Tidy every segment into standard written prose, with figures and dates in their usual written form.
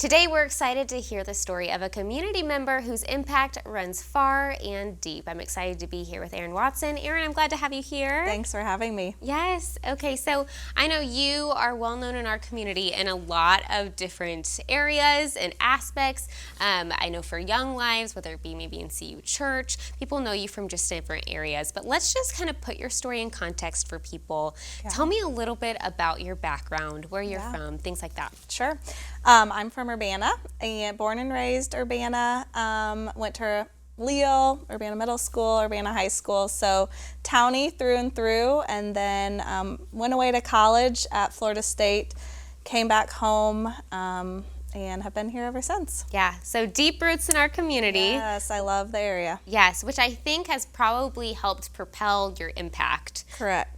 Today we're excited to hear the story of a community member whose impact runs far and deep. I'm excited to be here with Erin Watson. Erin, I'm glad to have you here. Thanks for having me. Yes. Okay, so I know you are well known in our community in a lot of different areas and aspects. I know for Young Lives, whether it be maybe in CU Church, people know you from just different areas. But let's just kind of put your story in context for people. Yeah. Tell me a little bit about your background, where you're from, things like that. Sure. I'm from Urbana, and born and raised Urbana. Went to Leo, Urbana Middle School, Urbana High School, so towny through and through, and then went away to college at Florida State, came back home, and have been here ever since. Yeah, so deep roots in our community. Yes, I love the area. Yes, which I think has probably helped propel your impact. Correct.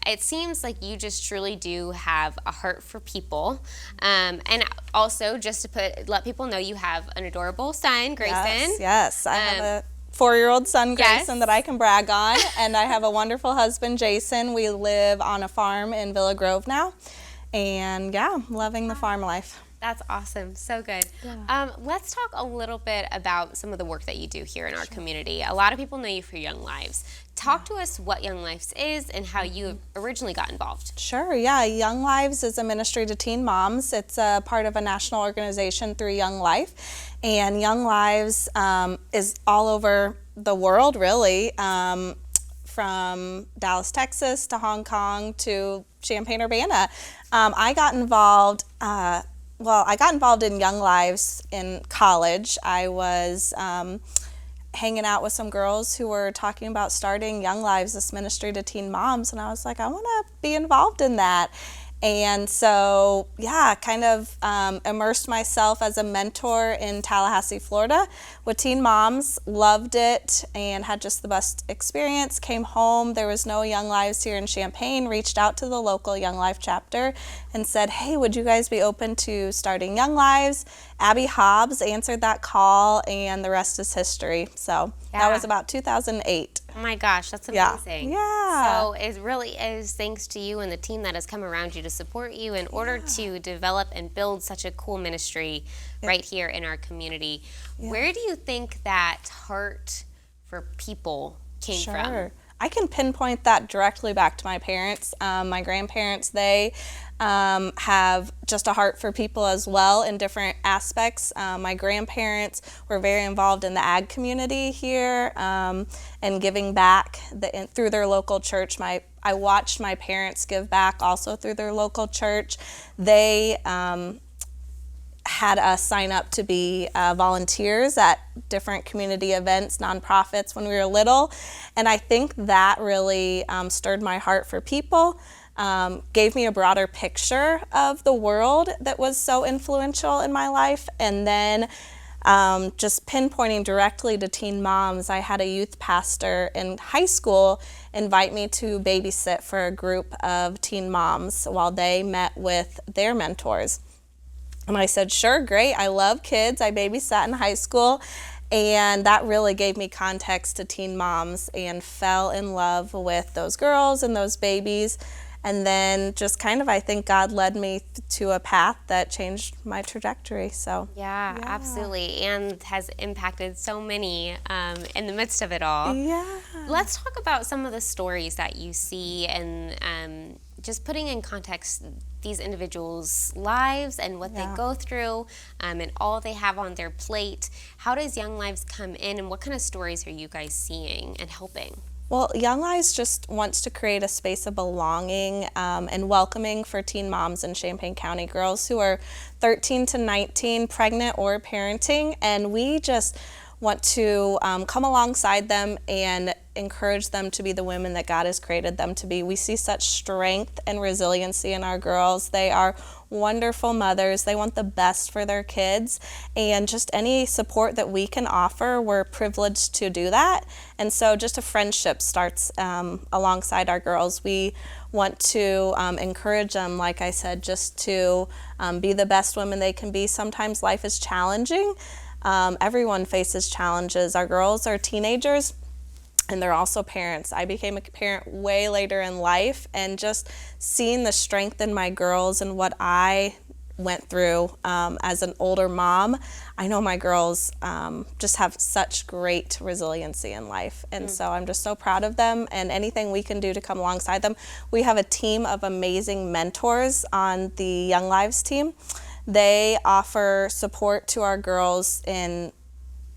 It seems like you just truly do have a heart for people. And also, just to let people know, you have an adorable son, Grayson. Yes. I have a 4-year-old son, Grayson, that I can brag on. And I have a wonderful husband, Jason. We live on a farm in Villa Grove now. And yeah, loving the farm life. That's awesome. So good. Yeah. Let's talk a little bit about some of the work that you do here in our community. A lot of people know you for Young Lives. Talk to us what Young Lives is and how you originally got involved. Sure, yeah. Young Lives is a ministry to teen moms. It's a part of a national organization through Young Life. And Young Lives is all over the world, really, from Dallas, Texas to Hong Kong to Champaign, Urbana. I got involved in Young Lives in college. I was hanging out with some girls who were talking about starting Young Lives, this ministry to teen moms, and I was like, I want to be involved in that. And so, yeah, kind of immersed myself as a mentor in Tallahassee, Florida with teen moms, loved it, and had just the best experience. Came home, there was no Young Lives here in Champaign, reached out to the local Young Life chapter and said, hey, would you guys be open to starting Young Lives? Abby Hobbs answered that call, and the rest is history. So that was about 2008. Oh my gosh, that's amazing. Yeah. So it really is thanks to you and the team that has come around you to support you in order to develop and build such a cool ministry right here in our community. Where do you think that heart for people came from? I can pinpoint that directly back to my parents. My grandparents, they have just a heart for people as well in different aspects. My grandparents were very involved in the ag community here and giving back through their local church. I watched my parents give back also through their local church. They had us sign up to be volunteers at different community events, nonprofits when we were little. And I think that really stirred my heart for people, gave me a broader picture of the world that was so influential in my life. And then just pinpointing directly to teen moms, I had a youth pastor in high school invite me to babysit for a group of teen moms while they met with their mentors. And I said, sure, great. I love kids. I babysat in high school. And that really gave me context to teen moms and fell in love with those girls and those babies. And then just kind of, I think God led me to a path that changed my trajectory. So yeah, absolutely. And has impacted so many in the midst of it all. Yeah. Let's talk about some of the stories that you see and just putting in context these individuals' lives and what they go through and all they have on their plate. How does Young Lives come in, and what kind of stories are you guys seeing and helping? Well, Young Lives just wants to create a space of belonging and welcoming for teen moms in Champaign County, girls who are 13 to 19, pregnant or parenting, and we just want to come alongside them and encourage them to be the women that God has created them to be. We see such strength and resiliency in our girls. They are wonderful mothers. They want the best for their kids, and just any support that we can offer, we're privileged to do that. And so just a friendship starts alongside our girls. We want to encourage them, like I said, just to be the best women they can be. Sometimes life is challenging. Everyone faces challenges. Our girls are teenagers, and they're also parents. I became a parent way later in life, and just seeing the strength in my girls and what I went through as an older mom. I know my girls just have such great resiliency in life, and so I'm just so proud of them, and anything we can do to come alongside them. We have a team of amazing mentors on the Young Lives team. They offer support to our girls in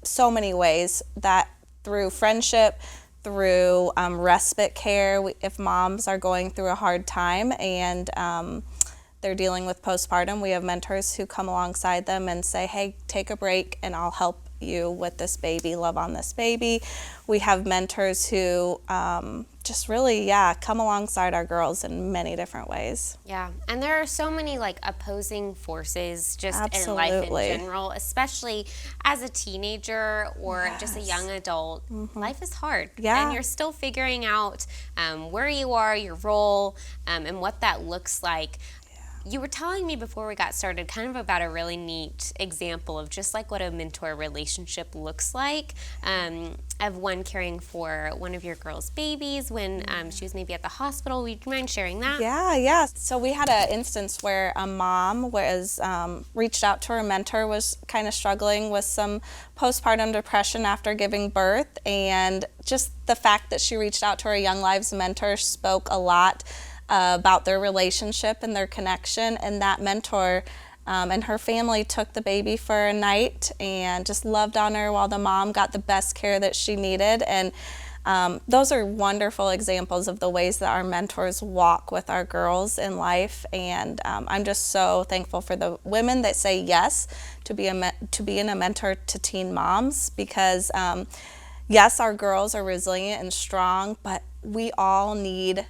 so many ways, that through friendship, through respite care, if moms are going through a hard time and they're dealing with postpartum, we have mentors who come alongside them and say, hey, take a break and I'll help you with this baby, love on this baby. We have mentors who just really, come alongside our girls in many different ways. Yeah, and there are so many like opposing forces just in Absolutely. life in general, especially as a teenager or just a Yes. young adult. Life is hard. Yeah. And you're still figuring out where you are, your role, and what that looks like. You were telling me before we got started kind of about a really neat example of just like what a mentor relationship looks like, of one caring for one of your girls' babies when she was maybe at the hospital. Would you mind sharing that? Yeah. So we had an instance where a mom was reached out to her mentor, was kind of struggling with some postpartum depression after giving birth, and just the fact that she reached out to her Young Lives mentor spoke a lot about their relationship and their connection, and that mentor and her family took the baby for a night and just loved on her while the mom got the best care that she needed. And those are wonderful examples of the ways that our mentors walk with our girls in life, and I'm just so thankful for the women that say yes to being a mentor to teen moms, because yes, our girls are resilient and strong, but we all need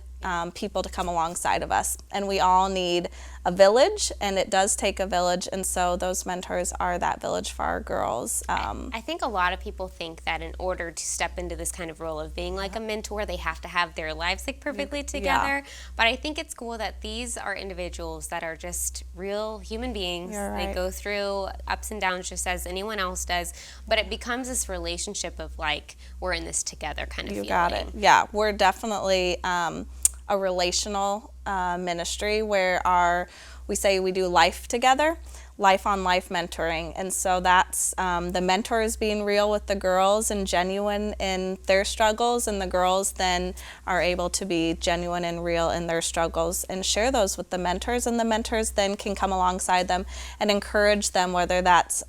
people to come alongside of us, and we all need a village, and it does take a village, and so those mentors are that village for our girls. I think a lot of people think that in order to step into this kind of role of being like a mentor, they have to have their lives like perfectly together. But I think it's cool that these are individuals that are just real human beings. You're right. They go through ups and downs just as anyone else does, but it becomes this relationship of like, we're in this together kind of You feeling. got it. Yeah, we're definitely a relational ministry where we say we do life together, life on life mentoring. And so that's the mentors being real with the girls and genuine in their struggles, and the girls then are able to be genuine and real in their struggles and share those with the mentors, and the mentors then can come alongside them and encourage them, whether that's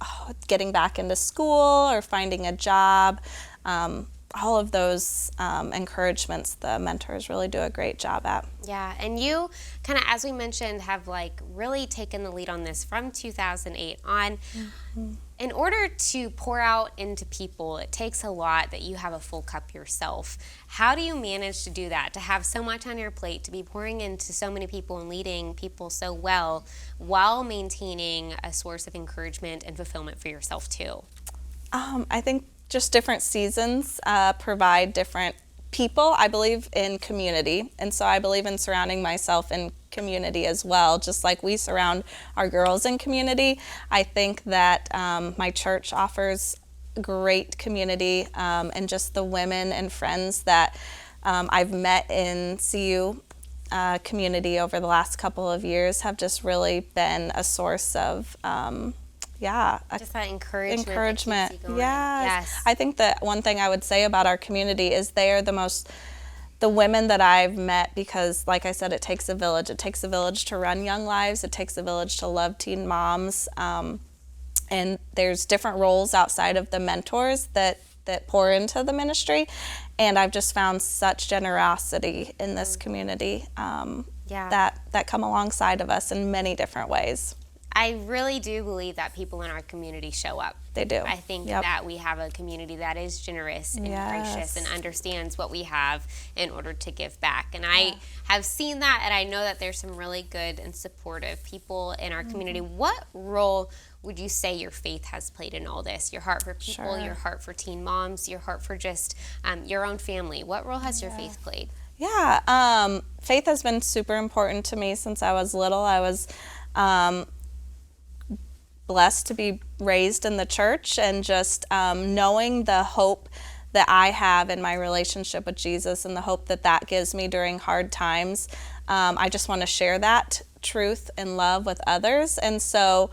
getting back into school or finding a job. All of those encouragements the mentors really do a great job at. Yeah, and you kind of, as we mentioned, have like really taken the lead on this from 2008 on. In order to pour out into people, it takes a lot that you have a full cup yourself. How do you manage to do that, to have so much on your plate, to be pouring into so many people and leading people so well while maintaining a source of encouragement and fulfillment for yourself too? I think just different seasons provide different people. I believe in community, and so I believe in surrounding myself in community as well, just like we surround our girls in community. I think that my church offers great community, and just the women and friends that I've met in CU community over the last couple of years have just really been a source of just that encouragement. Encouragement. That keeps you going. Yes. I think that one thing I would say about our community is they are the women that I've met, because like I said, it takes a village. It takes a village to run Young Lives. It takes a village to love teen moms. And there's different roles outside of the mentors that pour into the ministry. And I've just found such generosity in this community that come alongside of us in many different ways. I really do believe that people in our community show up. They do. I think that we have a community that is generous and gracious and understands what we have in order to give back. And I have seen that, and I know that there's some really good and supportive people in our community. What role would you say your faith has played in all this? Your heart for people, your heart for teen moms, your heart for just your own family. What role has your faith played? Yeah, faith has been super important to me since I was little. I was blessed to be raised in the church, and just knowing the hope that I have in my relationship with Jesus and the hope that gives me during hard times I just want to share that truth and love with others. And so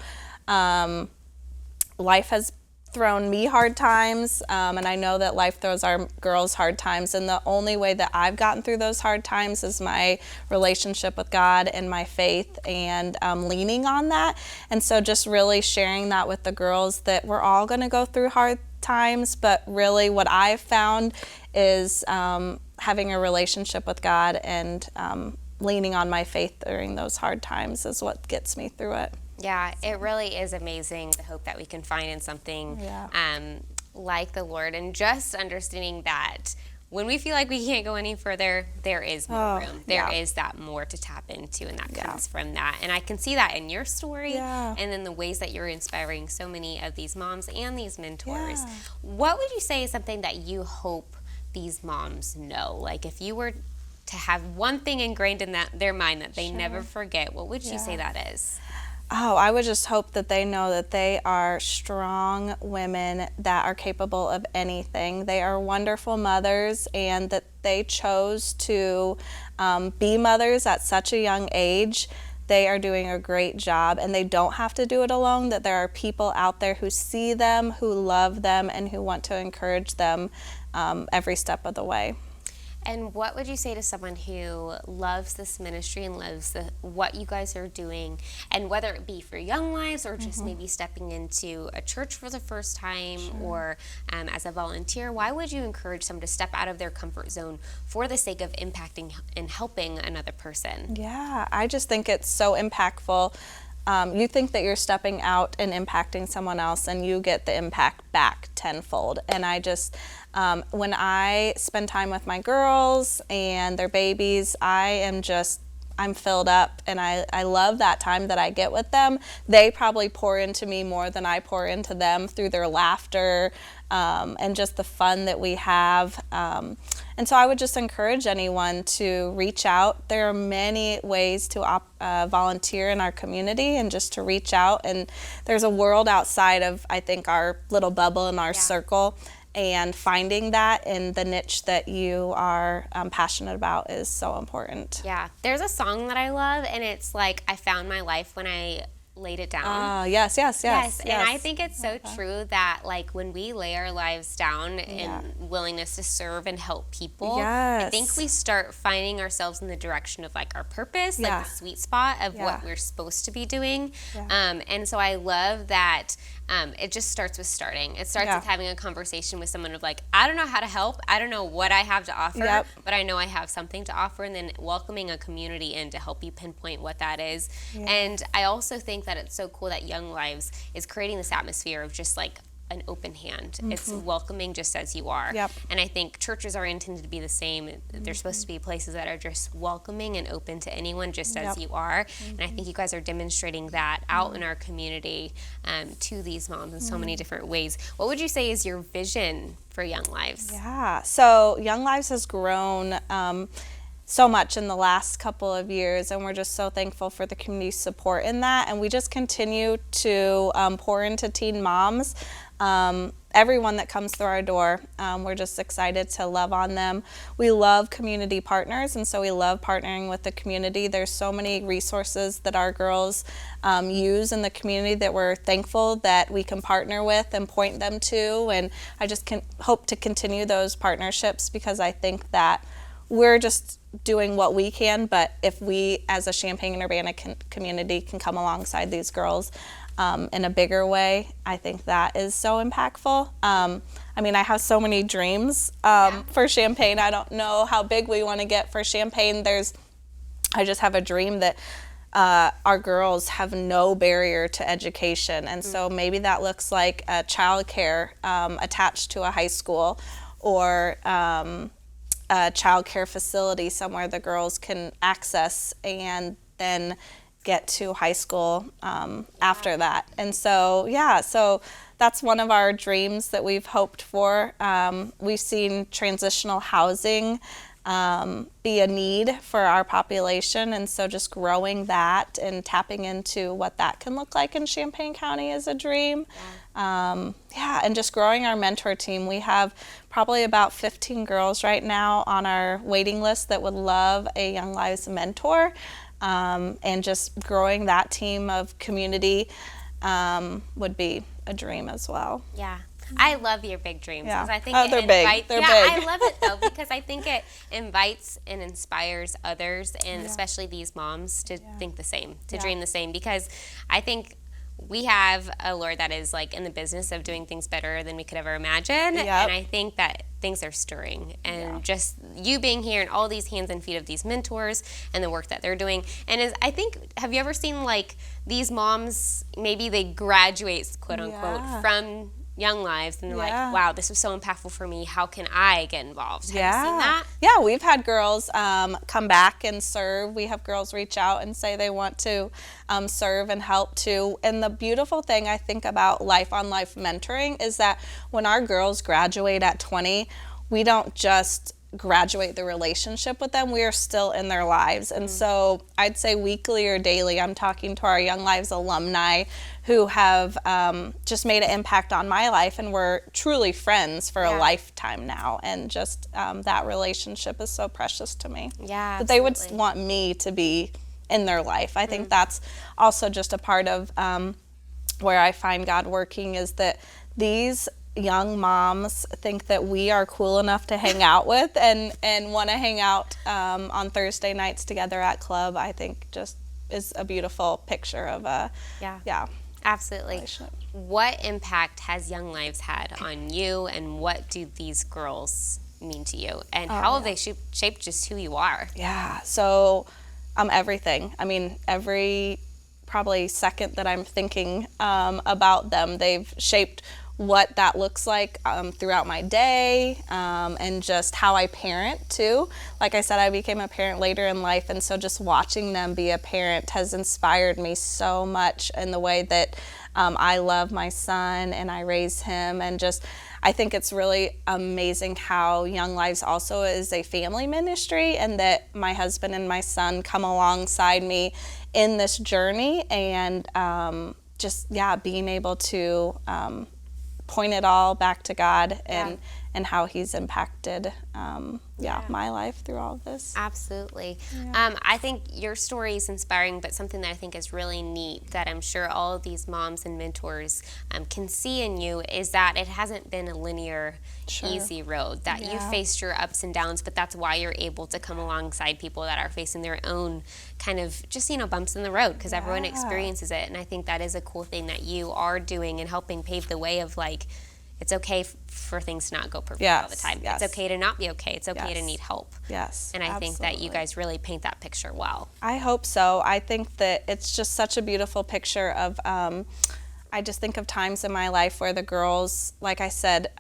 life has thrown me hard times, and I know that life throws our girls hard times, and the only way that I've gotten through those hard times is my relationship with God and my faith, and leaning on that. And so just really sharing that with the girls, that we're all going to go through hard times, but really what I've found is having a relationship with God and leaning on my faith during those hard times is what gets me through it. Yeah, it really is amazing the hope that we can find in something like the Lord, and just understanding that when we feel like we can't go any further, there is more room. There is that more to tap into, and that comes from that. And I can see that in your story and in the ways that you're inspiring so many of these moms and these mentors. What would you say is something that you hope these moms know? Like, if you were to have one thing ingrained in their mind that they never forget, what would you say that is? Oh, I would just hope that they know that they are strong women that are capable of anything. They are wonderful mothers, and that they chose to be mothers at such a young age. They are doing a great job, and they don't have to do it alone, that there are people out there who see them, who love them, and who want to encourage them every step of the way. And what would you say to someone who loves this ministry and loves what you guys are doing, and whether it be for Young Lives or just maybe stepping into a church for the first time or as a volunteer, why would you encourage someone to step out of their comfort zone for the sake of impacting and helping another person? Yeah, I just think it's so impactful. You think that you're stepping out and impacting someone else, and you get the impact back tenfold. And I just, when I spend time with my girls and their babies, I'm filled up, and I love that time that I get with them. They probably pour into me more than I pour into them through their laughter and just the fun that we have. And so I would just encourage anyone to reach out. There are many ways to volunteer in our community, and just to reach out. And there's a world outside of, I think, our little bubble and our circle. And finding that in the niche that you are passionate about is so important. Yeah, there's a song that I love, and it's like, I found my life when I laid it down. Yes. And I think it's so true that, like, when we lay our lives down in willingness to serve and help people, I think we start finding ourselves in the direction of, like, our purpose, like the sweet spot of what we're supposed to be doing. And so I love that it just starts with starting. It starts with having a conversation with someone of, like, I don't know how to help. I don't know what I have to offer, but I know I have something to offer, and then welcoming a community in to help you pinpoint what that is. And I also think that it's so cool that Young Lives is creating this atmosphere of just, like, an open hand. It's welcoming just as you are. And I think churches are intended to be the same. They're supposed to be places that are just welcoming and open to anyone just as you are. And I think you guys are demonstrating that out in our community to these moms in so many different ways. What would you say is your vision for Young Lives? Yeah, so Young Lives has grown so much in the last couple of years, and we're just so thankful for the community support in that. And we just continue to pour into teen moms. Everyone that comes through our door, we're just excited to love on them. We love community partners, and so we love partnering with the community. There's so many resources that our girls use in the community that we're thankful that we can partner with and point them to. And I just hope to continue those partnerships, because I think that we're just doing what we can, but if we as a Champaign and Urbana community can come alongside these girls in a bigger way, I think that is so impactful. I mean, I have so many dreams for Champaign. I don't know how big we want to get for Champaign. I just have a dream that our girls have no barrier to education, and so maybe that looks like a childcare attached to a high school, or a child care facility somewhere the girls can access and then get to high school after that. And so, so that's one of our dreams that we've hoped for. We've seen transitional housing be a need for our population. And so just growing that and tapping into what that can look like in Champaign County is a dream. And just growing our mentor team. We have probably about 15 girls right now on our waiting list that would love a Young Lives mentor. And just growing that team of community would be a dream as well. Yeah. I love your big dreams. Yeah. I think they're big. They're big. I love it though because I think it invites and inspires others, and especially these moms to think the same, to dream the same. Because I think we have a Lord that is like in the business of doing things better than we could ever imagine, and I think that things are stirring, and just you being here and all these hands and feet of these mentors and the work that they're doing. And I think, have you ever seen like these moms? Maybe they graduate, quote unquote, from Young Lives, and they're like, wow, this was so impactful for me. How can I get involved? Have you seen that? Yeah, we've had girls come back and serve. We have girls reach out and say they want to serve and help too. And the beautiful thing I think about Life on Life mentoring is that when our girls graduate at 20, we don't just graduate the relationship with them, we are still in their lives. And so I'd say weekly or daily, I'm talking to our Young Lives alumni who have just made an impact on my life, and we're truly friends for a lifetime now. And just that relationship is so precious to me. Yeah, but they would want me to be in their life. I think that's also just a part of where I find God working, is that these young moms think that we are cool enough to hang out with and want to hang out on Thursday nights together at club. I think just is a beautiful picture of a absolutely. What impact has Young Lives had on you, and what do these girls mean to you, and how have they shaped just who you are? So everything. I mean, every probably second that I'm thinking about them, they've shaped what that looks like throughout my day, and just how I parent too. Like I said, I became a parent later in life, and so just watching them be a parent has inspired me so much in the way that I love my son and I raise him. And just I think it's really amazing how Young Lives also is a family ministry, and that my husband and my son come alongside me in this journey, and being able to point it all back to God and how he's impacted my life through all of this. Absolutely. I think your story is inspiring, but something that I think is really neat that I'm sure all of these moms and mentors can see in you is that it hasn't been a linear, easy road, that you faced your ups and downs, but that's why you're able to come alongside people that are facing their own kind of just, bumps in the road, because everyone experiences it. And I think that is a cool thing that you are doing and helping pave the way of like, it's okay for things to not go perfect all the time. It's okay to not be okay. It's okay to need help. And I think that you guys really paint that picture well. I hope so. I think that it's just such a beautiful picture of, I just think of times in my life where the girls, like I said,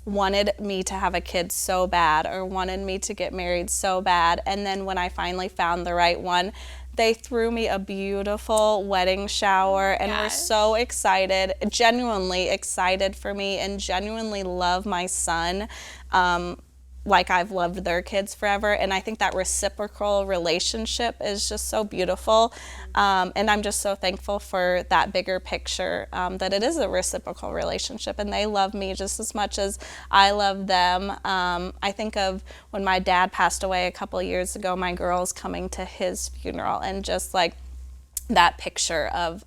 wanted me to have a kid so bad, or wanted me to get married so bad. And then when I finally found the right one, they threw me a beautiful wedding shower and were so excited, genuinely excited for me, and genuinely love my son like I've loved their kids forever. And I think that reciprocal relationship is just so beautiful. And I'm just so thankful for that bigger picture, that it is a reciprocal relationship, and they love me just as much as I love them. I think of when my dad passed away a couple years ago, my girls coming to his funeral, and just like that picture of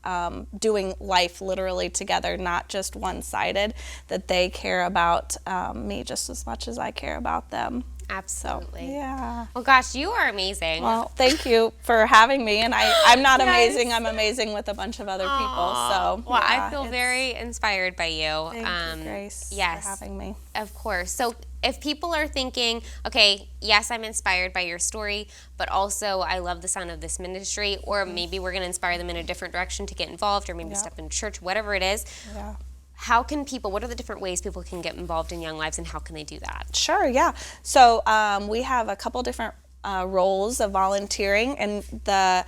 doing life literally together, not just one-sided, that they care about me just as much as I care about them. Absolutely. So, well, gosh, you are amazing. Well, thank you for having me. And I'm not amazing. I'm amazing with a bunch of other people. So, well, I feel very inspired by you. Thank you, Grace, for having me. Of course. So if people are thinking, okay, yes, I'm inspired by your story, but also I love the sound of this ministry, or maybe we're going to inspire them in a different direction to get involved, or maybe step into church, whatever it is. How can people, what are the different ways people can get involved in Young Lives, and how can they do that? Sure, So we have a couple different roles of volunteering, and the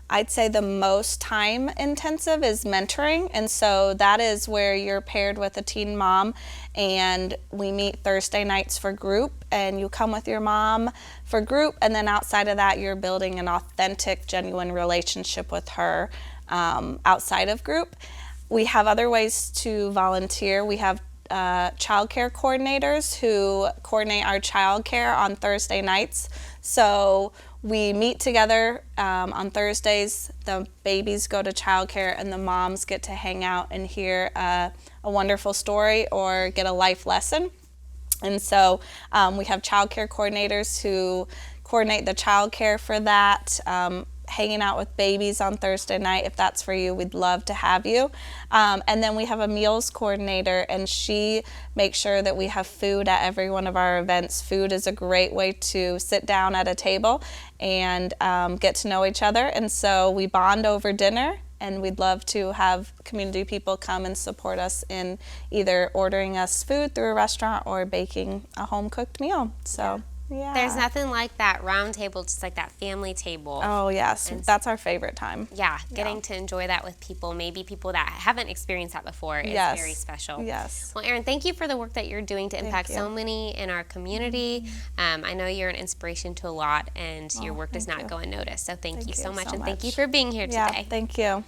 I'd say the most time intensive is mentoring, and so that is where you're paired with a teen mom, and we meet Thursday nights for group, and you come with your mom for group, and then outside of that you're building an authentic, genuine relationship with her outside of group. We have other ways to volunteer. We have childcare coordinators who coordinate our childcare on Thursday nights. So we meet together on Thursdays. The babies go to childcare, and the moms get to hang out and hear a wonderful story or get a life lesson. And so we have childcare coordinators who coordinate the childcare for that. Hanging out with babies on Thursday night, if that's for you, we'd love to have you. And then we have a meals coordinator, and she makes sure that we have food at every one of our events. Food is a great way to sit down at a table and get to know each other, and so we bond over dinner, and we'd love to have community people come and support us in either ordering us food through a restaurant or baking a home-cooked meal. So. Yeah. There's nothing like that round table, just like that family table. Oh, yes. That's our favorite time. Yeah, getting to enjoy that with people, maybe people that haven't experienced that before, is very special. Yes. Well, Erin, thank you for the work that you're doing to impact so many in our community. I know you're an inspiration to a lot, and your work does not go unnoticed. So thank you so much, and thank you for being here today. Yeah, thank you.